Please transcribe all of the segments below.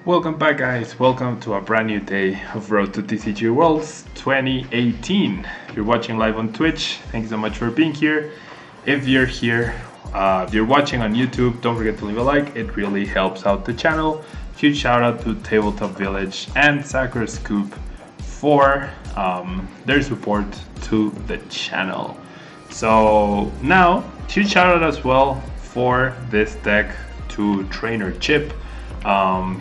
Welcome back, guys. Welcome to a brand new day of Road to TCG Worlds 2018. If you're watching live on Twitch, thank you so much for being here. If you're here, if you're watching on YouTube, don't forget to leave a like. It really helps out the channel. Huge shout out to Tabletop Village and Sakura Scoop for their support to the channel. So now, huge shout out as well for this deck to Trainer Chip.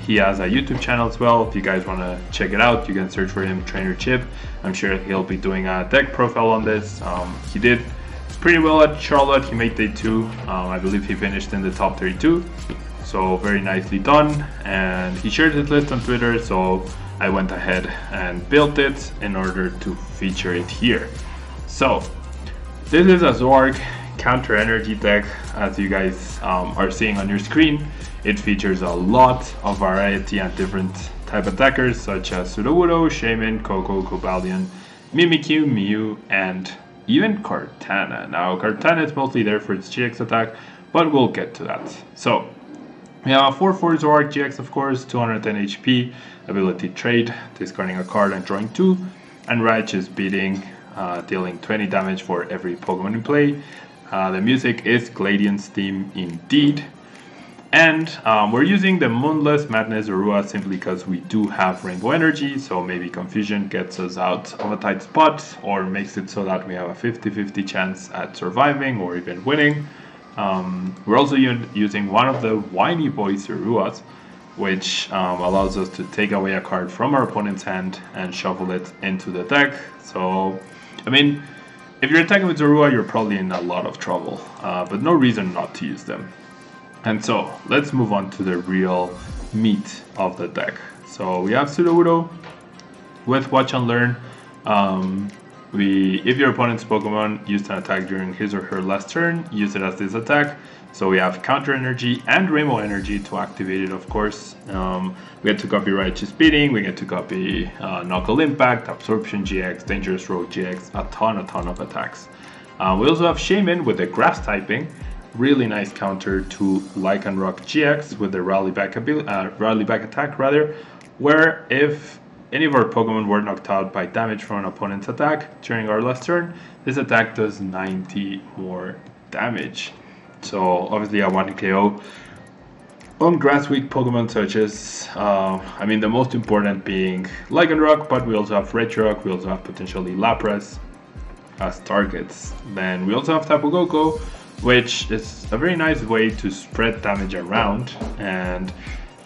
He has a YouTube channel as well. If you guys want to check it out, you can search for him, Trainer Chip. I'm sure he'll be doing a deck profile on this. He did pretty well at Charlotte. He made day 2. I believe he finished in the top 32. So very nicely done. And he shared his list on Twitter, so I went ahead and built it in order to feature it here. So this is a Zoroark Counter Energy deck, as you guys are seeing on your screen. It features a lot of variety and different type attackers such as Sudowoodo, Shaymin, Koko, Cobalion, Mimikyu, Mew, and even Kartana. Now Kartana is mostly there for its GX attack, but we'll get to that. So we have a 4/4 Zoroark-GX, of course, 210 HP, ability trade, discarding a card and drawing 2, and Rage is beating, dealing 20 damage for every Pokemon in play. The music is Gladiant's theme indeed. And we're using the Moonless Madness Zorua simply because we do have Rainbow Energy, so maybe Confusion gets us out of a tight spot or makes it so that we have a 50-50 chance at surviving or even winning. We're also using one of the Whiny Boy Zoruas, which allows us to take away a card from our opponent's hand and shuffle it into the deck. So, I mean, if you're attacking with Zorua, you're probably in a lot of trouble, but no reason not to use them. And so, let's move on to the real meat of the deck. So we have Sudowoodo with Watch and Learn. If your opponent's Pokemon used an attack during his or her last turn, use it as this attack. So we have Counter Energy and Rainbow Energy to activate it, of course. We get to copy Righteous Beating, we get to copy Knuckle Impact, Absorption GX, Dangerous Road GX, a ton of attacks. We also have Shaymin with the Grass typing. Really nice counter to Lycanroc GX with the Rally Back attack, where if any of our Pokemon were knocked out by damage from an opponent's attack during our last turn, this attack does 90 more damage. So obviously a 1 KO on grass weak Pokemon such as, the most important being Lycanroc, but we also have Regirock, we also have potentially Lapras as targets. Then we also have Tapu Koko, which is a very nice way to spread damage around and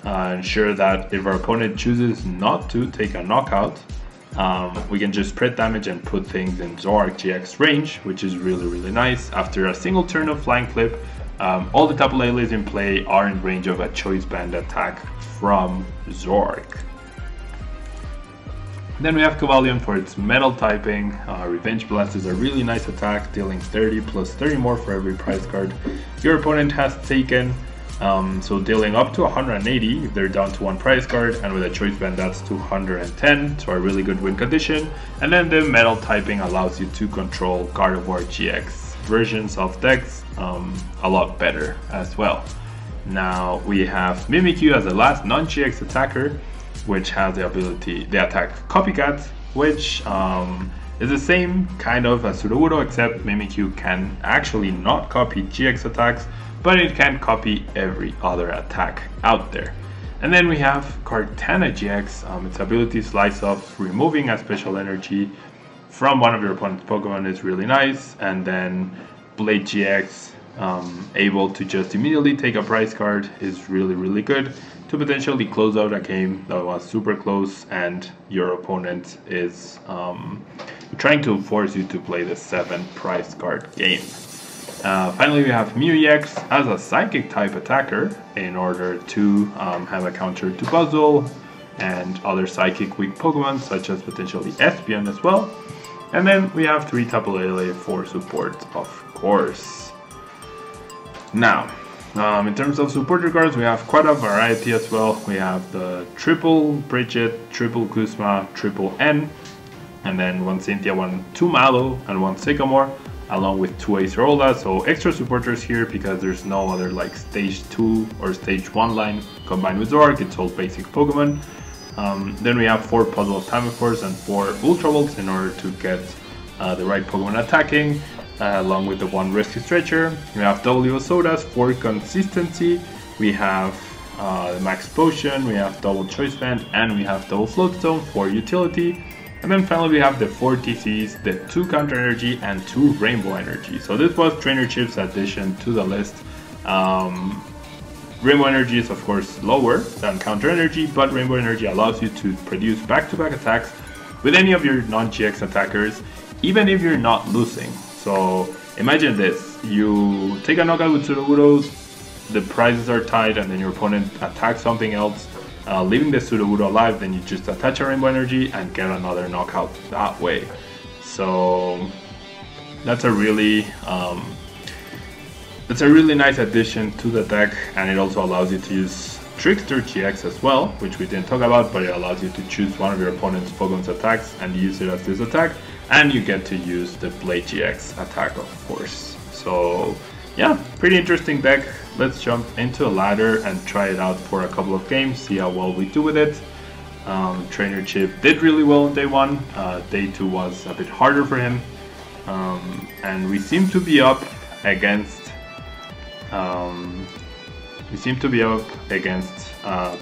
ensure that if our opponent chooses not to take a knockout, we can just spread damage and put things in Zoroark-GX range, which is really nice. After a single turn of Flying Flip, all the Tapu Lele in play are in range of a Choice Band attack from Zoroark. Then we have Cobalion for its Metal typing. Revenge Blast is a really nice attack, dealing 30 plus 30 more for every prize card your opponent has taken. So dealing up to 180 if they're down to 1 prize card, and with a Choice Band that's 210, so a really good win condition. And then the Metal typing allows you to control Garbodor GX versions of decks a lot better as well. Now we have Mimikyu as the last non-GX attacker, which has the attack Copycat, which is the same kind of as Sudowoodo, except Mimikyu can actually not copy GX attacks, but it can copy every other attack out there. And then we have Kartana-GX. Its ability Slice Off, removing a special energy from one of your opponent's Pokemon is really nice. And then Blade GX, able to just immediately take a prize card, is really good to potentially close out a game that was super close and your opponent is trying to force you to play the 7 prize card game. Finally, we have Mew-EX as a Psychic type attacker in order to have a counter to Puzzle and other Psychic weak Pokemon such as potentially Espeon as well. And then we have 3 Tapu Lele for support, of course. Now, in terms of supporter cards, we have quite a variety as well. We have the triple Brigette, triple Guzma, triple N, and then 1 Cynthia, 2 Mallow, and 1 Sycamore. along with 2 Acerola, so extra supporters here because there's no other like stage 2 or stage 1 line combined with Zoroark. It's all basic Pokemon. Then we have 4 Puzzle of Time, of course, and 4 Ultra Balls in order to get the right Pokemon attacking, along with the 1 Rescue Stretcher. We have double Evosodas for consistency. We have the Max Potion, we have double Choice Band, and we have double Float Stone for utility. And then finally we have the 4 TCs, the 2 Counter Energy and 2 Rainbow Energy. So this was Trainer Chip's addition to the list. Rainbow Energy is of course lower than Counter Energy, but Rainbow Energy allows you to produce back-to-back attacks with any of your non-GX attackers, even if you're not losing. So imagine this, you take a knockout with Sudowoodos, the prizes are tied, and then your opponent attacks something else, leaving the Sudowoodo alive, then you just attach a Rainbow Energy and get another knockout that way. So that's a really nice addition to the deck, and it also allows you to use Trickster GX as well, which we didn't talk about, but it allows you to choose one of your opponent's Pokemon's attacks and use it as this attack, and you get to use the Blade GX attack, of course. So yeah, pretty interesting deck. Let's jump into a ladder and try it out for a couple of games, see how well we do with it. Trainer Chip did really well on day 1. Day 2 was a bit harder for him, and we seem to be up against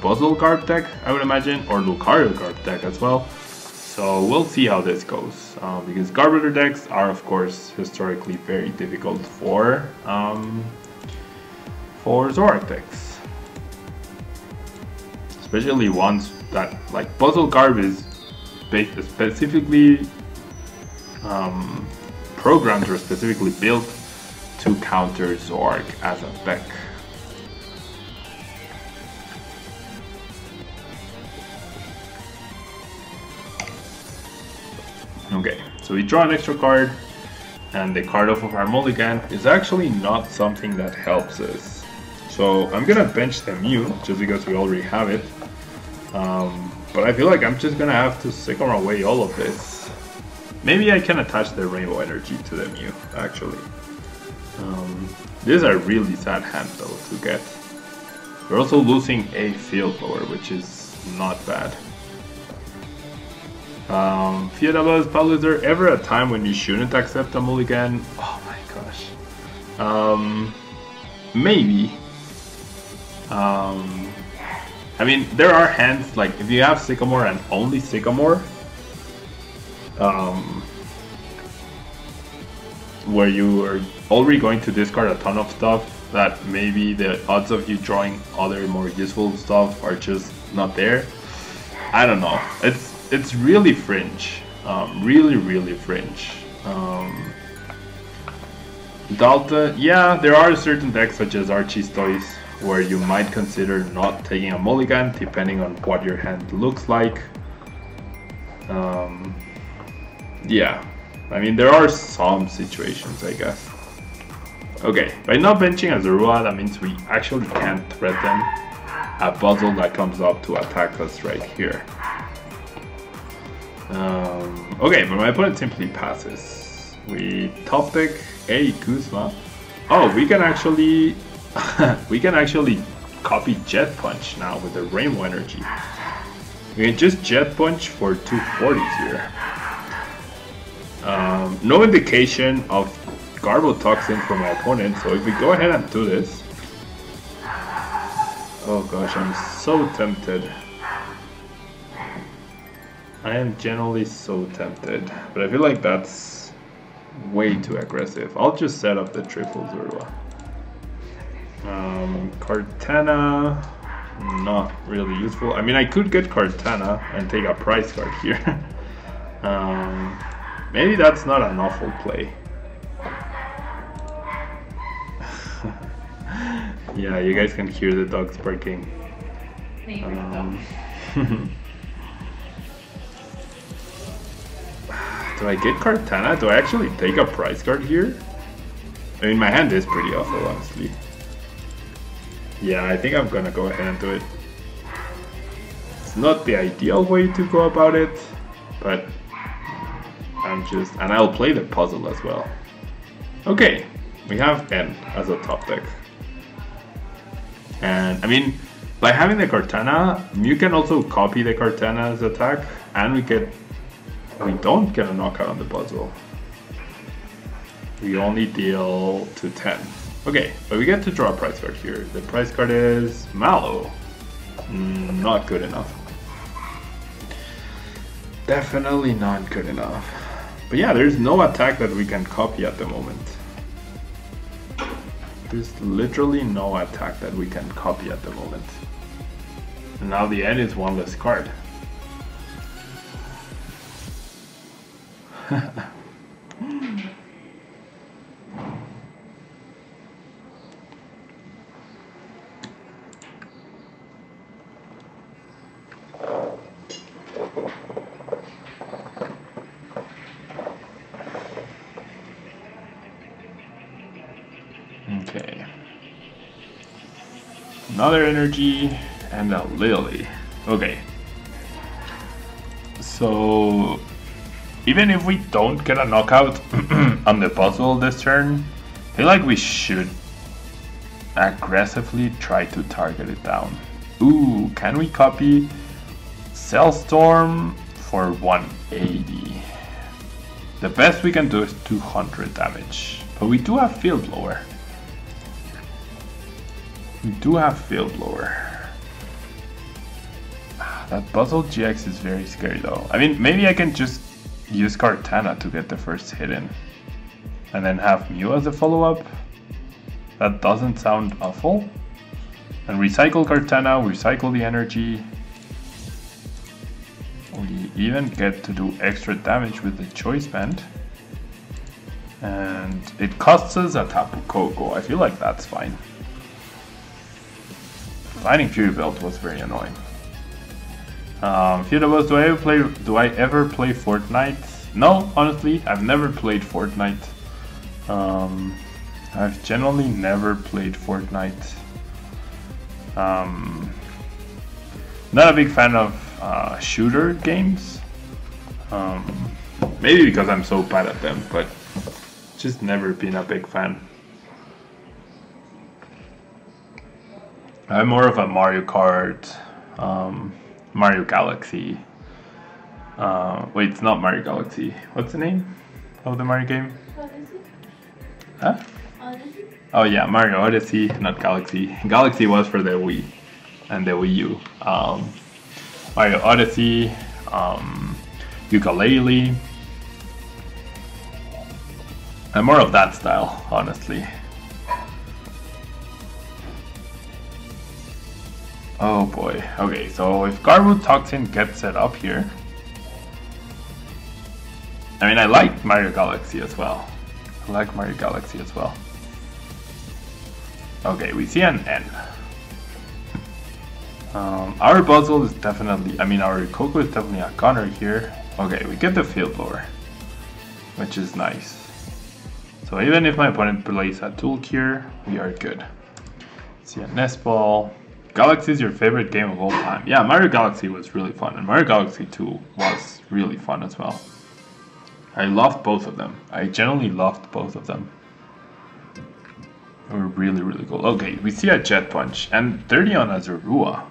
Puzzle Garb deck, I would imagine, or Lucario Garb deck as well. So we'll see how this goes, because Garbodor decks are of course historically very difficult for Zoroark decks, especially ones that like Puzzle Garb is specifically programmed or specifically built to counter Zoroark as a deck. Okay, so we draw an extra card, and the card off of our mulligan is actually not something that helps us. So I'm gonna bench the Mew, just because we already have it. But I feel like I'm just gonna have to Sycamore away all of this. Maybe I can attach the Rainbow Energy to the Mew, actually. This is a really sad hand though to get. We're also losing a Field Blower, which is not bad. Field Blower BUS, Pablo, is there ever a time when you shouldn't accept a mulligan? Oh my gosh. Maybe. I mean, there are hands, like if you have Sycamore and only Sycamore, where you are already going to discard a ton of stuff, that maybe the odds of you drawing other more useful stuff are just not there. I don't know. It's really fringe. Really fringe. Delta, yeah, there are certain decks such as Archie's Toys where you might consider not taking a mulligan depending on what your hand looks like. Yeah, I mean, there are some situations, I guess. Okay, by not benching a Zorua, that means we actually can't threaten a puzzle that comes up to attack us right here. Okay, but my opponent simply passes. We top deck a Guzma. Oh, we can actually copy Jet Punch now with the Rainbow Energy. We can just Jet Punch for 240s here. No indication of Garbotoxin from my opponent, so if we go ahead and do this... Oh gosh, I'm so tempted. I am generally so tempted, but I feel like that's way too aggressive. I'll just set up the triple Zorua. Kartana, not really useful. I mean, I could get Kartana and take a prize card here. Maybe that's not an awful play. Yeah, you guys can hear the dogs barking. Do I get Kartana? Do I actually take a prize card here? I mean, my hand is pretty awful, honestly. Yeah, I think I'm gonna go ahead and do it. It's not the ideal way to go about it, but I'm just... And I'll play the puzzle as well. Okay, we have N as a top deck. And I mean, by having the Kartana, you can also copy the Kartana's attack, and we don't get a knockout on the puzzle. We only deal to 10. Okay, but we get to draw a prize card here. The prize card is Mallow. Not good enough. Definitely not good enough. But yeah, there's no attack that we can copy at the moment. There's literally no attack that we can copy at the moment. And now the N is one less card. Okay. Another energy and a Lily. Okay. So even if we don't get a knockout on the puzzle this turn, I feel like we should aggressively try to target it down. Ooh, can we copy Cellstorm for 180? The best we can do is 200 damage. But we do have Field Blower. We do have Field Blower. That Puzzle GX is very scary though. I mean, maybe I can just use Kartana to get the first hit in. And then have Mew as a follow-up. That doesn't sound awful. And recycle Kartana, recycle the energy. We even get to do extra damage with the Choice Band. And it costs us a Tapu Koko. I feel like that's fine. Finding Fury Belt was very annoying. Field Blower, do I ever play Fortnite? No, honestly, I've never played Fortnite. I've generally never played Fortnite. Not a big fan of shooter games. Maybe because I'm so bad at them, but just never been a big fan. I'm more of a Mario Kart, Mario Galaxy. Wait, it's not Mario Galaxy. What's the name of the Mario game? Odyssey? Huh? Odyssey? Oh yeah, Mario Odyssey, not Galaxy. Galaxy was for the Wii and the Wii U. Mario Odyssey, Ukulele. I'm more of that style, honestly. Oh boy. Okay, so if Garbotoxin gets set up here, I mean, I like Mario Galaxy as well. I like Mario Galaxy as well. Okay, we see an N. Our puzzle is definitely, I mean, our Koko is definitely a gunner here. Okay, we get the Field Blower, which is nice. So even if my opponent plays a Tool here, we are good. See a Nest Ball. Galaxy is your favorite game of all time. Yeah, Mario Galaxy was really fun, and Mario Galaxy 2 was really fun as well. I loved both of them. I genuinely loved both of them. They were really, really cool. Okay, we see a Jet Punch, and 30 on a Zorua.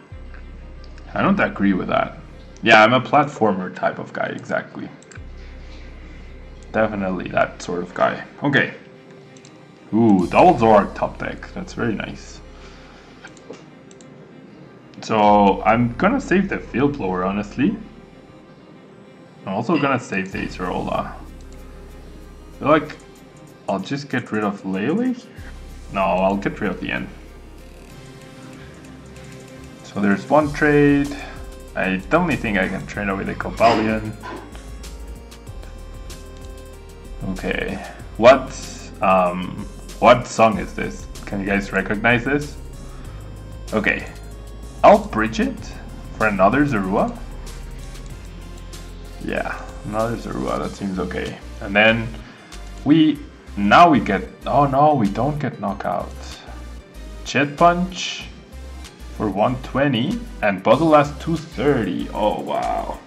I don't agree with that. Yeah, I'm a platformer type of guy, exactly. Definitely that sort of guy. Okay. Ooh, double Zoroark top deck. That's very nice. So I'm gonna save the Field Blower, honestly. I'm also gonna save the Acerola. I feel like I'll just get rid of Lele. No, I'll get rid of the N. So there's one trade. I definitely think I can trade away the Cobalion. Okay, what song is this? Can you guys recognize this? Okay, I'll bridge it for another Zorua. Yeah, another Zorua, that seems okay. And then now we get, oh no, we don't get knockout. Jet Punch for 120 and Puzzle has 230. Oh wow.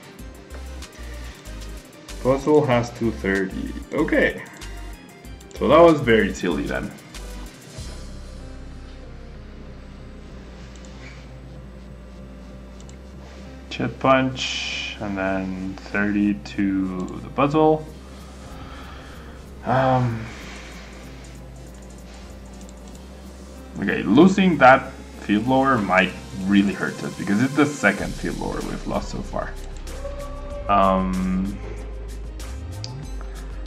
Puzzle has 230. Okay. So that was very silly then. Chip punch, and then 30 to the puzzle. Okay, losing that Field Blower might really hurt us because it's the second Field Blower we've lost so far.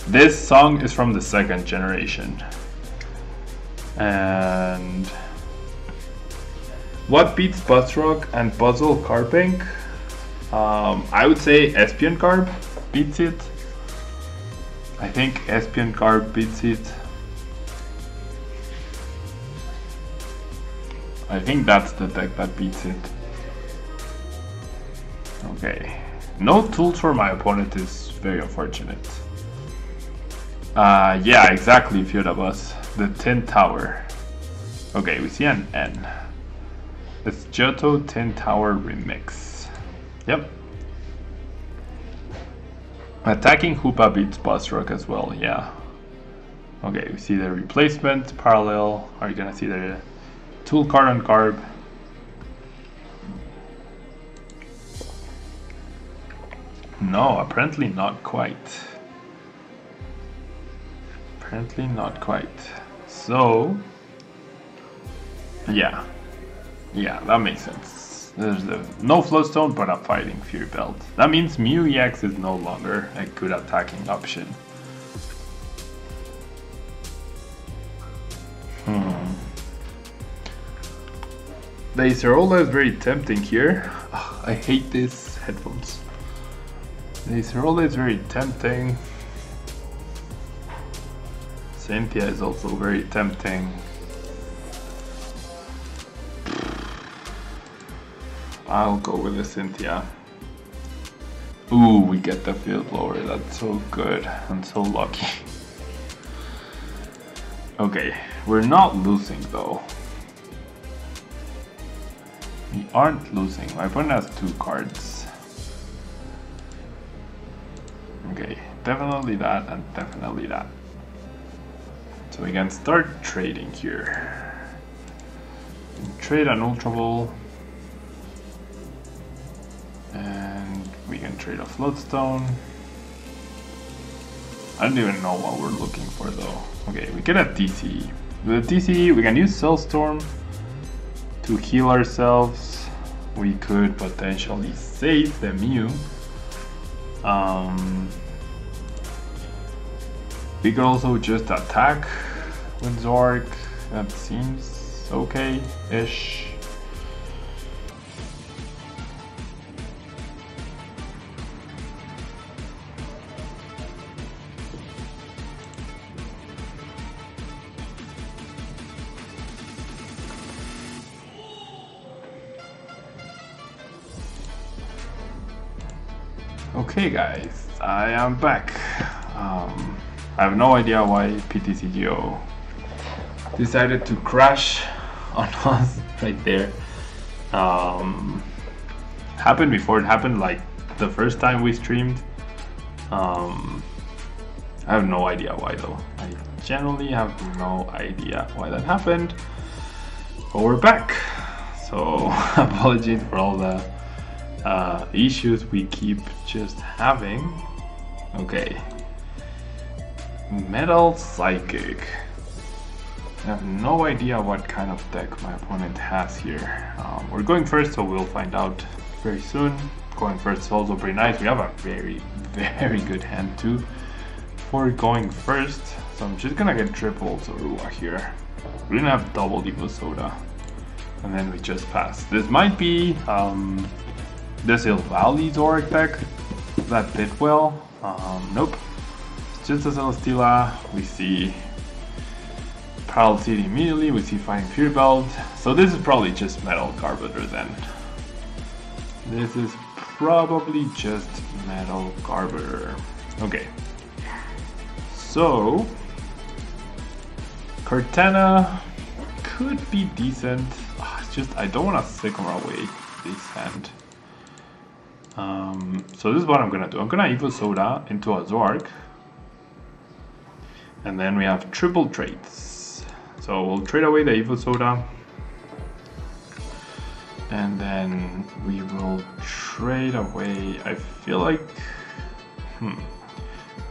This song is from the second generation. And what beats Buzzrock and Puzzle Carpink? I would say Espion Carp beats it. I think Espion Carp beats it. I think that's the deck that beats it. Okay. No tools for my opponent is very unfortunate. Yeah, exactly, Field BUS. The Tin Tower. Okay, we see an N. It's Johto Tin Tower Remix. Yep. Attacking Hoopa beats Buzzrock as well, yeah. Okay, we see the replacement, parallel. Are you gonna see the tool card on Carb? No, apparently not quite. Apparently not quite. So, yeah, that makes sense. There's no Float Stone, but a Fighting Fury Belt. That means Mew-EX is no longer a good attacking option. The Acerola is very tempting here. Oh, I hate these headphones. The Acerola is very tempting. Cynthia is also very tempting. I'll go with the Cynthia. Ooh, we get the Field Blower. That's so good. I'm so lucky. Okay, we're not losing though. We aren't losing. My opponent has 2 cards. Okay, definitely that and definitely that. So we can start trading here. Trade an Ultra Ball. And we can trade a Float Stone. I don't even know what we're looking for though. Okay, we get a TCG. With a TCG, we can use Cellstorm to heal ourselves. We could potentially save the Mew. We could also just attack with Zoroark. That seems okay-ish. Okay guys, I am back. I have no idea why PTCGO decided to crash on us right there. Happened before, it happened like the first time we streamed. I have no idea why though. I generally have no idea why that happened. But we're back. So apologies for all the issues we keep just having. Okay. Metal Psychic. I have no idea what kind of deck my opponent has here. We're going first, so we'll find out very soon. Going first is also pretty nice. We have a very, very good hand too for going first. So I'm just gonna get triple Zorua here. We're gonna have double Evosoda. And then we just pass. This might be the Silvally Zoroark deck that did well. Nope. It's just a Celesteela. We see Parallel City immediately. We see Fighting Fury Belt. So this is probably just Metal Garbodor then. This is probably just Metal Garbodor. Okay. So Kartana could be decent. It's just I don't want to Sycamore away this hand. So this is what I'm gonna do. I'm gonna Evosoda into a Zoroark. And then we have triple trades. So we'll trade away the Evosoda. And then we will trade away, I feel like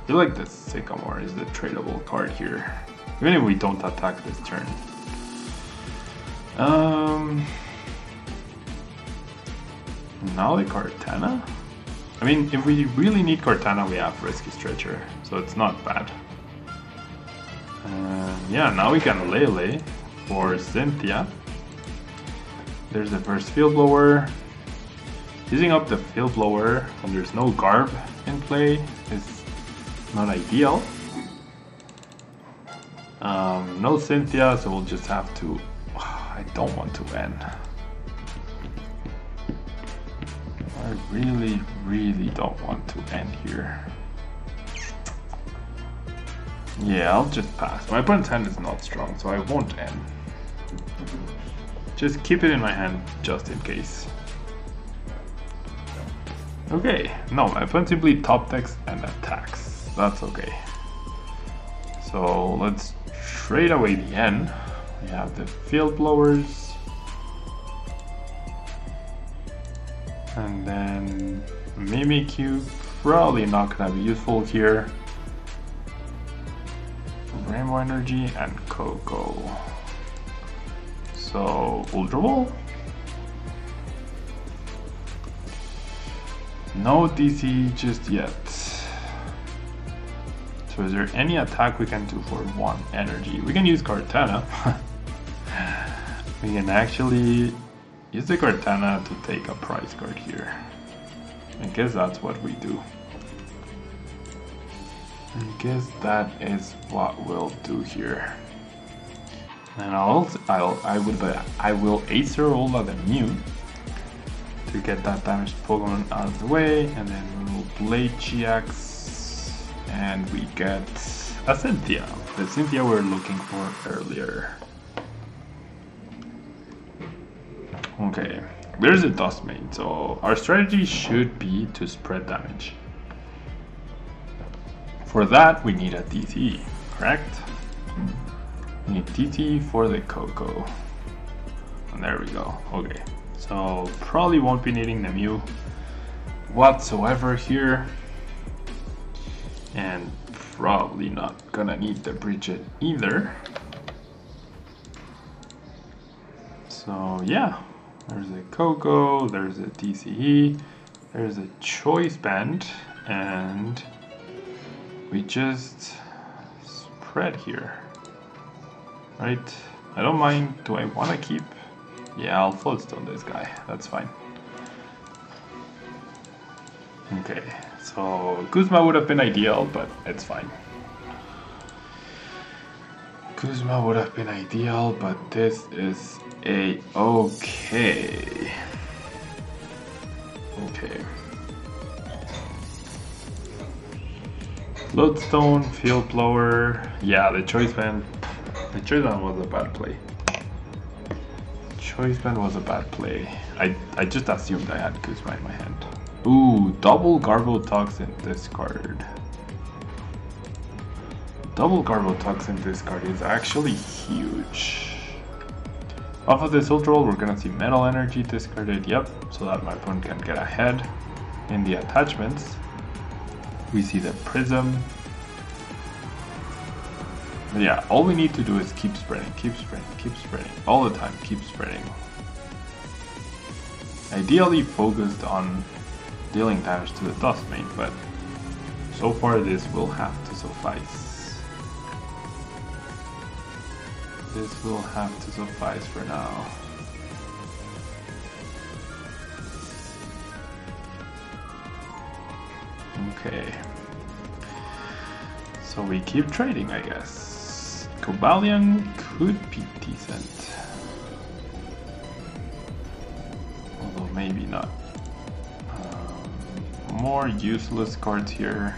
the Sycamore is the tradable card here. Even if we don't attack this turn. Now the Kartana? I mean, if we really need Kartana, we have Risky Stretcher, so it's not bad. Yeah, now we can Lele for Cynthia. There's the first Field Blower. Using up the Field Blower when there's no Garb in play is not ideal. No Cynthia, so we'll just have to... I don't want to end. I really don't want to end here. Yeah, I'll just pass. My opponent's hand is not strong, so I won't end. Just keep it in my hand, just in case. Okay, no, my opponent simply top decks and attacks. That's okay. So let's trade away the N. We have the Field Blowers. And then Mimikyu, probably not gonna be useful here. Rainbow Energy and Koko. So Ultra Ball. No DC just yet. So is there any attack we can do for 1 energy? We can use Kartana. We can actually use the Kartana to take a prize card here. I guess that's what we do. I guess that is what we'll do here. And I will Acerola the Mew to get that damaged Pokemon out of the way, and then we'll Blade GX, and we get a Cynthia, the Cynthia we were looking for earlier. Okay, there's a Dust Mane, so our strategy should be to spread damage. For that, we need a DT, correct? We need DT for the Koko. And there we go, okay. So probably won't be needing the Mew whatsoever here. And probably not gonna need the Brigette either. So yeah, there's a Koko, there's a DCE, there's a Choice Band, and we just spread here, right? I don't mind. Do I want to keep? Yeah, I'll Float Stone this guy. That's fine. Okay, so Guzma would have been ideal, but it's fine. Guzma would have been ideal, but this is a-okay. Okay. Float Stone, Field Blower. Yeah, the Choice Band. The Choice Band was a bad play. Choice Band was a bad play. I just assumed I had Guzma in my hand. Ooh, double Garbotoxin discard. Double Garbotoxin discard is actually huge. Off of this Ultra Ball, we're gonna see Metal Energy discarded, yep, so that my opponent can get ahead in the attachments. We see the Prism. But yeah, all we need to do is keep spreading, keep spreading, keep spreading. All the time, keep spreading. Ideally focused on dealing damage to the Dust Mane, but so far this will have to suffice. This will have to suffice for now. Okay. So we keep trading, I guess. Cobalion could be decent. Although maybe not. More useless cards here.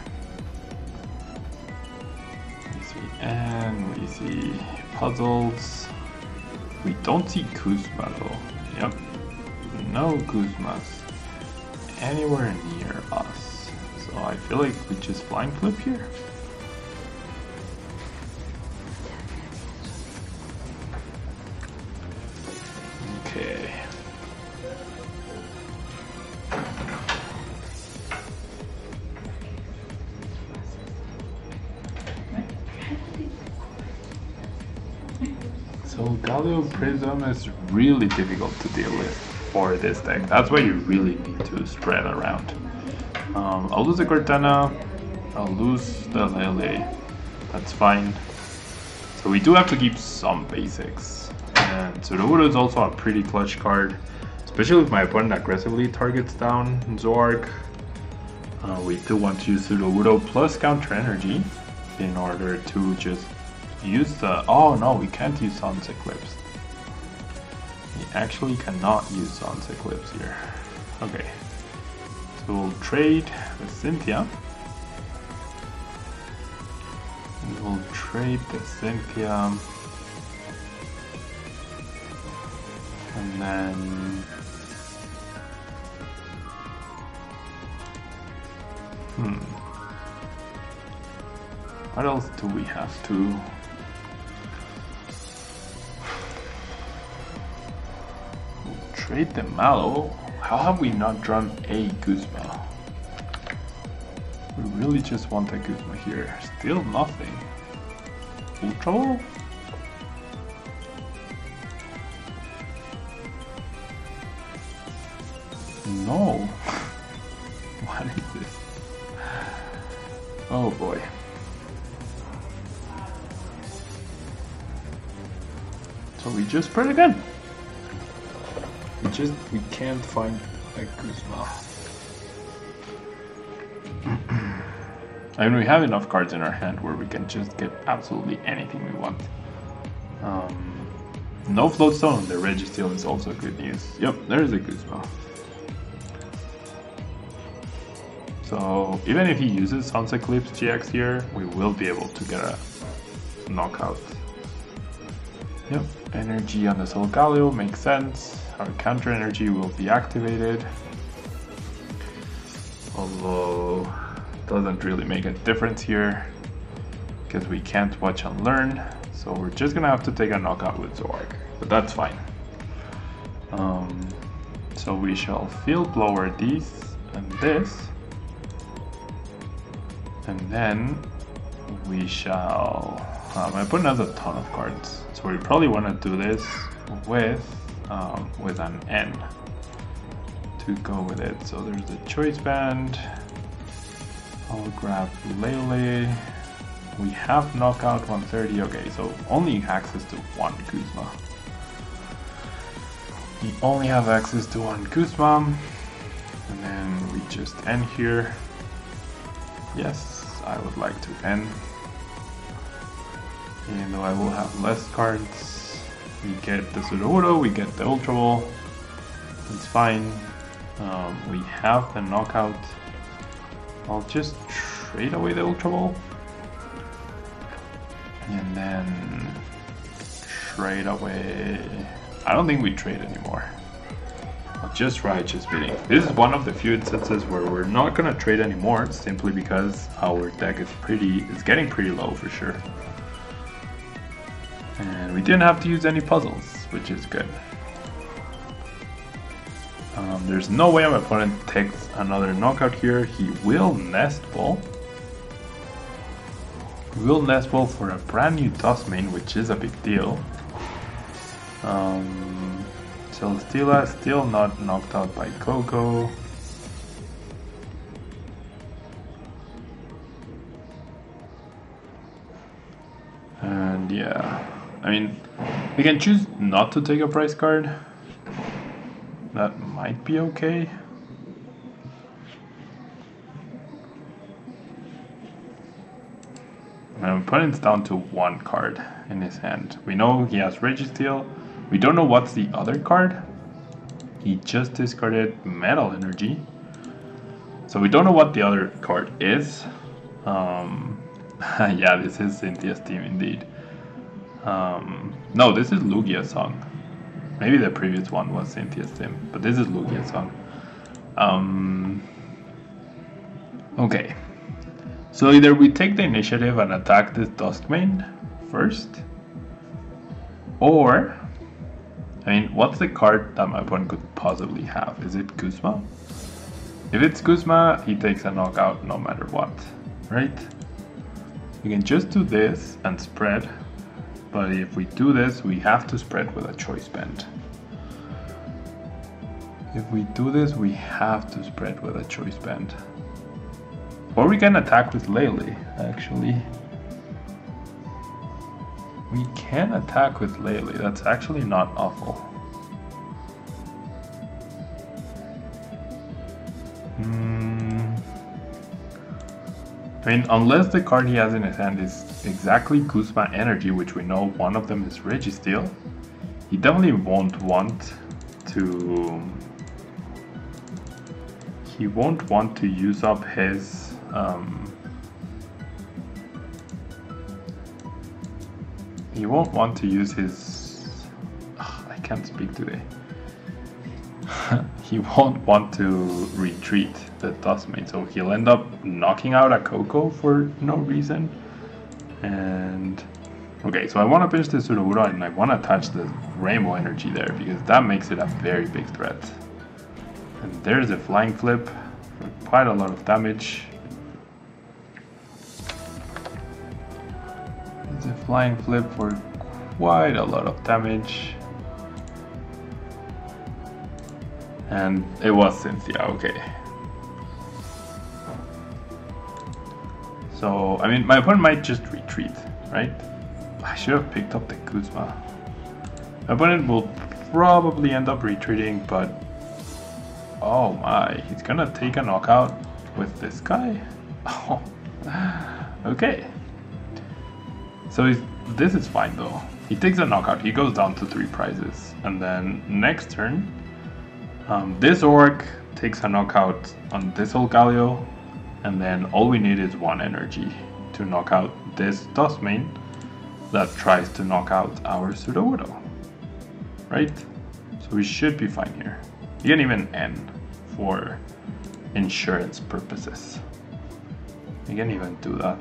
We see N, we see puzzles. We don't see Guzma though. Yep. No Guzmas anywhere near us. So I feel like we just blind flip here. Solgaleo Prism is really difficult to deal with for this deck. That's why you really need to spread around. I'll lose the Kartana, I'll lose the Lele, that's fine. So we do have to keep some basics. And Sudowoodo is also a pretty clutch card, especially if my opponent aggressively targets down Zoroark. We do want to use Sudowoodo plus Counter Energy in order to just use the... Oh no, we can't use Sun's Eclipse. We actually cannot use Sun's Eclipse here. Okay. So we'll trade with Cynthia. We will trade the Cynthia. And then... What else do we have to... We'll trade the Mallow. How have we not drawn a Guzma? We really just want a Guzma here. Still nothing. Ultra Ball? No. What is this? Oh boy. So we just spread again. We can't find a Guzma. I mean, we have enough cards in our hand where we can just get absolutely anything we want. No Float Stone, the Registeel is also good news. Yep, there's a Guzma. So even if he uses Sun's Eclipse GX here, we will be able to get a knockout. Yep, energy on the Solgaleo makes sense. Our Counter Energy will be activated. Although it doesn't really make a difference here because we can't watch and learn. So we're just gonna have to take a knockout with Zoroark, but that's fine. So we shall Field Blower these and this. And then we shall... my opponent has a ton of cards, so we probably want to do this with an N to go with it. So there's the Choice Band. I'll grab Lele. We have Knockout 130. Okay, so only access to one Guzma. We only have access to one Guzma. And then we just end here. Yes, I would like to end. Even though I will have less cards. We get the Sudowoodo, we get the Ultra Ball. It's fine. We have the knockout. I'll just trade away the Ultra Ball. And then trade away... I don't think we trade anymore. I'll just Righteous Bidding. This is one of the few instances where we're not gonna trade anymore, simply because our deck is getting pretty low for sure. And we didn't have to use any puzzles, which is good. There's no way my opponent takes another knockout here. He will Nest Ball. He will Nest Ball for a brand new Dustmane, which is a big deal. Celesteela still not knocked out by Koko. And yeah, I mean, we can choose not to take a price card. That might be okay. My opponent's down to one card in his hand. We know he has Registeel. We don't know what's the other card. He just discarded Metal Energy. So we don't know what the other card is. Yeah, this is Cynthia's team indeed. No, this is Lugia's song. Maybe the previous one was Cynthia's team, but this is Lugia's song. Okay. So either we take the initiative and attack this Duskmane first, or, I mean, what's the card that my opponent could possibly have? Is it Guzma? If it's Guzma, he takes a knockout no matter what, right? We can just do this and spread, But if we do this, we have to spread with a choice band. If we do this, we have to spread with a choice band. Or we can attack with Lele, actually. We can attack with Lele, that's actually not awful. I mean, unless the card he has in his hand is exactly Guzma Energy, which we know one of them is Registeel, he definitely won't want to... He won't want to use up his... he won't want to use his... I can't speak today. He won't want to retreat the Dustmane, so he'll end up knocking out a Koko for no reason. And okay, so I want to finish the Sudowoodo and I want to attach the Rainbow Energy there because that makes it a very big threat. And there's a Flying Flip for quite a lot of damage. It's a Flying Flip for quite a lot of damage. And it was Cynthia, okay. So, I mean, my opponent might just retreat, right? I should have picked up the Guzma. My opponent will probably end up retreating, but... Oh my, he's gonna take a knockout with this guy? Oh, okay. So this is fine though. He takes a knockout, he goes down to 3 prizes. And then next turn, this Zoroark takes a knockout on this old Galio, and then all we need is 1 energy to knock out this Dustmane that tries to knock out our Sudowoodo, right? So we should be fine here. You can even N for insurance purposes. You can even do that.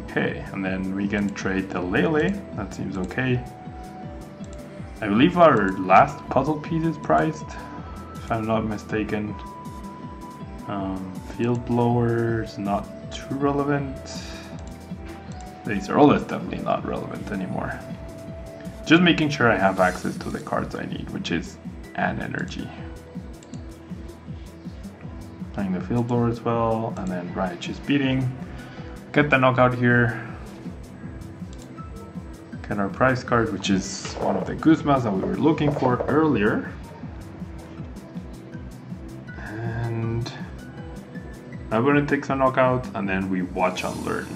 Okay, and then we can trade the Lele, that seems okay. I believe our last puzzle piece is priced, if I'm not mistaken. Field Blower is not too relevant. The Acerola is definitely not relevant anymore. Just making sure I have access to the cards I need, which is an energy. Playing the Field Blower as well, and then Righteous Beating. Get the knockout here. Get our prize card, which is one of the Guzmas that we were looking for earlier. And I'm gonna take some knockout, and then we watch and learn.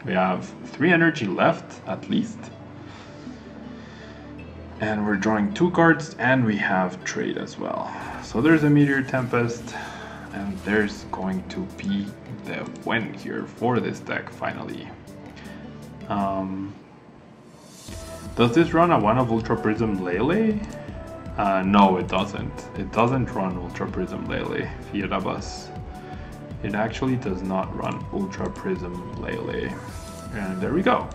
We have 3 energy left, at least. And we're drawing 2 cards, and we have trade as well. So there's a Meteor Tempest, and there's going to be the win here for this deck, finally. Does this run a 1 of Ultra Prism Lele? No, it doesn't. It doesn't run Ultra Prism Lele, Field BUS. It actually does not run Ultra Prism Lele. And there we go.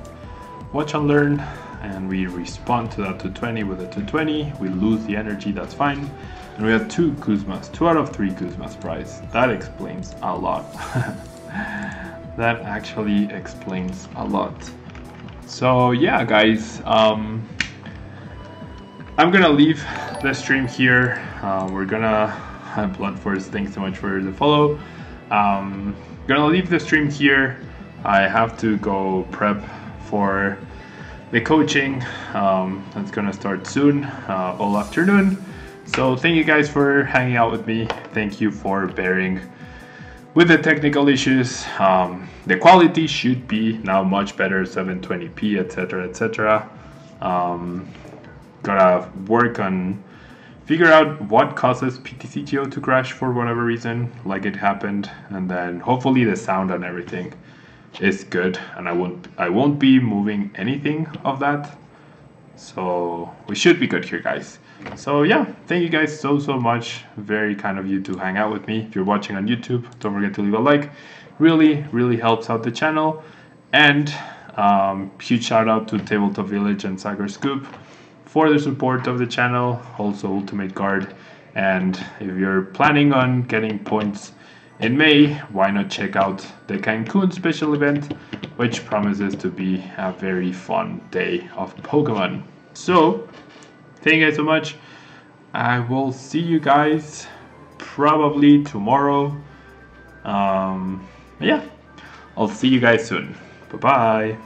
Watch and learn, and we respond to that 220 with a 220. We lose the energy, that's fine. And we have 2 Guzmas, 2 out of 3 Guzmas prize. That explains a lot. That actually explains a lot. So yeah, guys, I'm gonna leave the stream here. We're gonna Blood Force, thanks so much for the follow. Gonna leave the stream here. I have to go prep for the coaching. That's gonna start soon, all afternoon. So thank you guys for hanging out with me. Thank you for bearing with the technical issues. The quality should be now much better, 720p, etc, etc. Gotta work on figure out what causes PTCGO to crash for whatever reason, like it happened, and then hopefully the sound and everything is good, and I won't be moving anything of that. So we should be good here, guys. So yeah, thank you guys so much. Very kind of you to hang out with me. If you're watching on YouTube, don't forget to leave a like. Really helps out the channel. And huge shout out to Tabletop Village and Sagar Scoop for the support of the channel. Also Ultimate Guard. And if you're planning on getting points in May, why not check out the Cancun special event, which promises to be a very fun day of Pokemon. So, thank you guys so much. I will see you guys probably tomorrow. Yeah, I'll see you guys soon. Bye-bye.